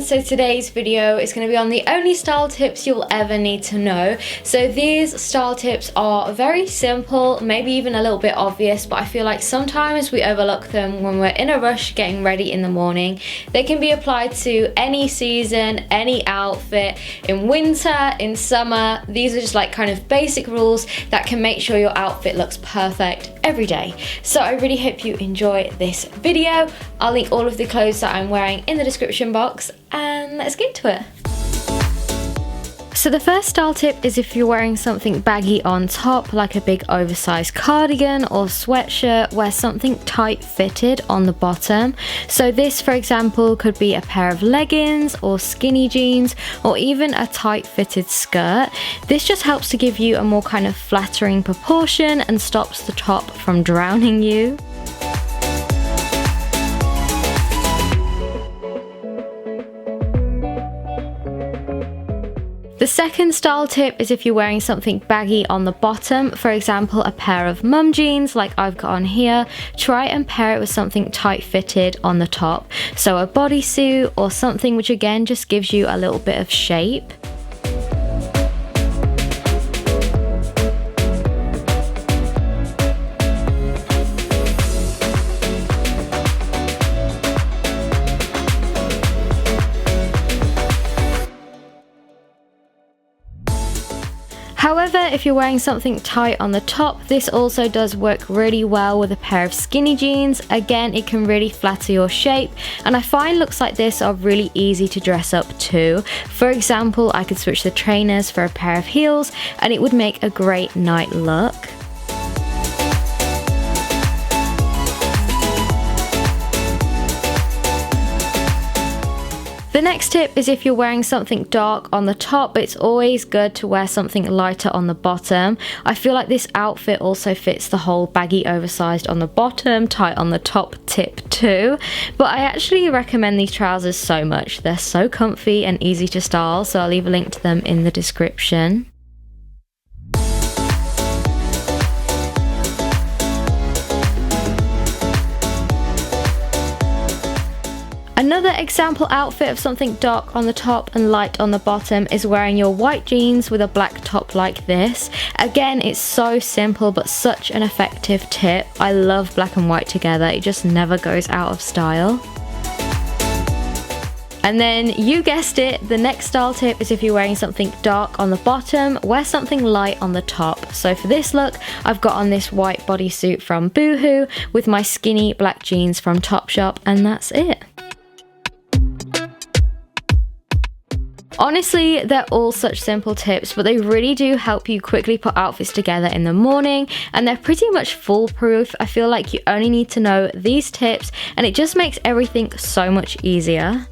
so today's video is going to be on the only style tips you'll ever need to know. So these style tips are very simple, maybe even a little bit obvious, but I feel like sometimes we overlook them when we're in a rush getting ready in the morning. They can be applied to any season, any outfit, in winter, in summer. These are just like kind of basic rules that can make sure your outfit looks perfect every day. So I really hope you enjoy this video. I'll link all of the clothes that I'm wearing in the description box, and let's get to it. So the first style tip is if you're wearing something baggy on top, like a big oversized cardigan or sweatshirt, wear something tight fitted on the bottom. So this, for example, could be a pair of leggings or skinny jeans or even a tight fitted skirt. This just helps to give you a more kind of flattering proportion and stops the top from drowning you. The second style tip is if you're wearing something baggy on the bottom, for example a pair of mum jeans like I've got on here, try and pair it with something tight fitted on the top. So a bodysuit or something which again just gives you a little bit of shape. However, if you're wearing something tight on the top, this also does work really well with a pair of skinny jeans. Again, it can really flatter your shape, and I find looks like this are really easy to dress up too. For example, I could switch the trainers for a pair of heels and it would make a great night look. The next tip is if you're wearing something dark on the top, it's always good to wear something lighter on the bottom. I feel like this outfit also fits the whole baggy oversized on the bottom, tight on the top tip too. But I actually recommend these trousers so much. They're so comfy and easy to style, so I'll leave a link to them in the description. Another example outfit of something dark on the top and light on the bottom is wearing your white jeans with a black top like this. Again, it's so simple but such an effective tip. I love black and white together, it just never goes out of style. And then you guessed it, the next style tip is if you're wearing something dark on the bottom, wear something light on the top. So for this look, I've got on this white bodysuit from Boohoo with my skinny black jeans from Topshop, and that's it. Honestly, they're all such simple tips, but they really do help you quickly put outfits together in the morning, and they're pretty much foolproof. I feel like you only need to know these tips and it just makes everything so much easier.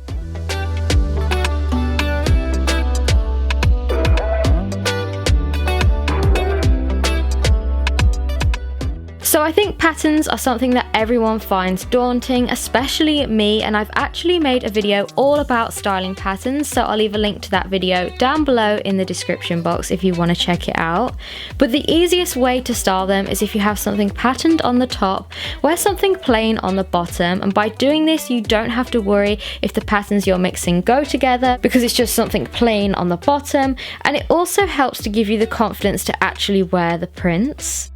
So I think patterns are something that everyone finds daunting, especially me, and I've actually made a video all about styling patterns, so I'll leave a link to that video down below in the description box if you want to check it out. But the easiest way to style them is if you have something patterned on the top, wear something plain on the bottom, and by doing this you don't have to worry if the patterns you're mixing go together because it's just something plain on the bottom, and it also helps to give you the confidence to actually wear the prints.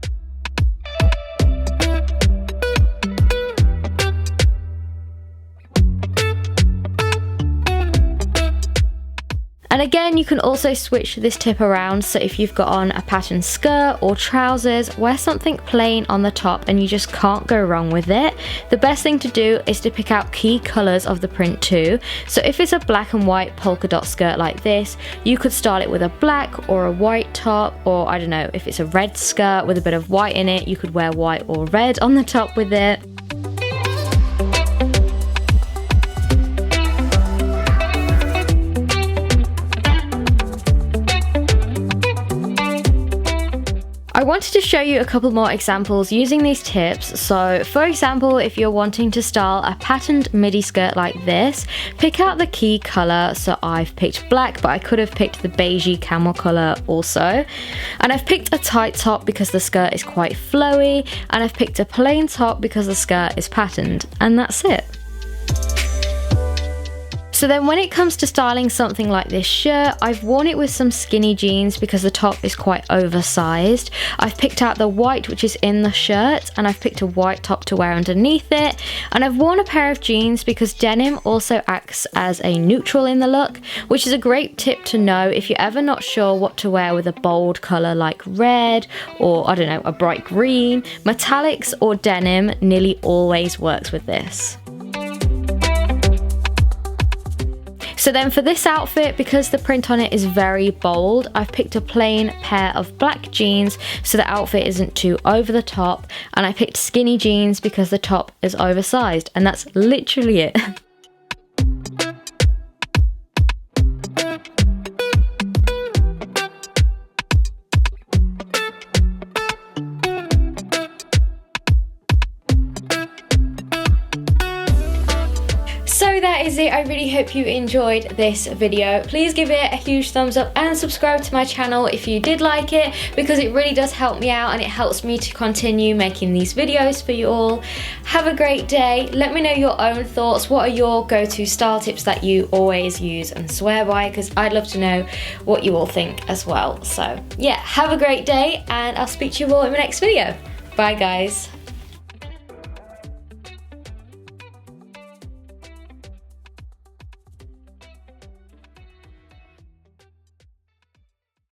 And again, you can also switch this tip around, so if you've got on a patterned skirt or trousers, wear something plain on the top and you just can't go wrong with it. The best thing to do is to pick out key colours of the print too. So if it's a black and white polka dot skirt like this, you could style it with a black or a white top, or I don't know, if it's a red skirt with a bit of white in it, you could wear white or red on the top with it. I wanted to show you a couple more examples using these tips. So for example, if you're wanting to style a patterned midi skirt like this, pick out the key colour. So I've picked black, but I could have picked the beigey camel colour also. And I've picked a tight top because the skirt is quite flowy, and I've picked a plain top because the skirt is patterned, and that's it. So then when it comes to styling something like this shirt, I've worn it with some skinny jeans because the top is quite oversized. I've picked out the white which is in the shirt, and I've picked a white top to wear underneath it. And I've worn a pair of jeans because denim also acts as a neutral in the look, which is a great tip to know if you're ever not sure what to wear with a bold color like red or, I don't know, a bright green. Metallics or denim nearly always works with this. So then for this outfit, because the print on it is very bold, I've picked a plain pair of black jeans so the outfit isn't too over the top, and I picked skinny jeans because the top is oversized, and that's literally it. So that is it. I really hope you enjoyed this video. Please give it a huge thumbs up and subscribe to my channel if you did like it, because it really does help me out and it helps me to continue making these videos for you all. Have a great day. Let me know your own thoughts. What are your go-to style tips that you always use and swear by? Because I'd love to know what you all think as well. So yeah, have a great day and I'll speak to you all in my next video. Bye guys.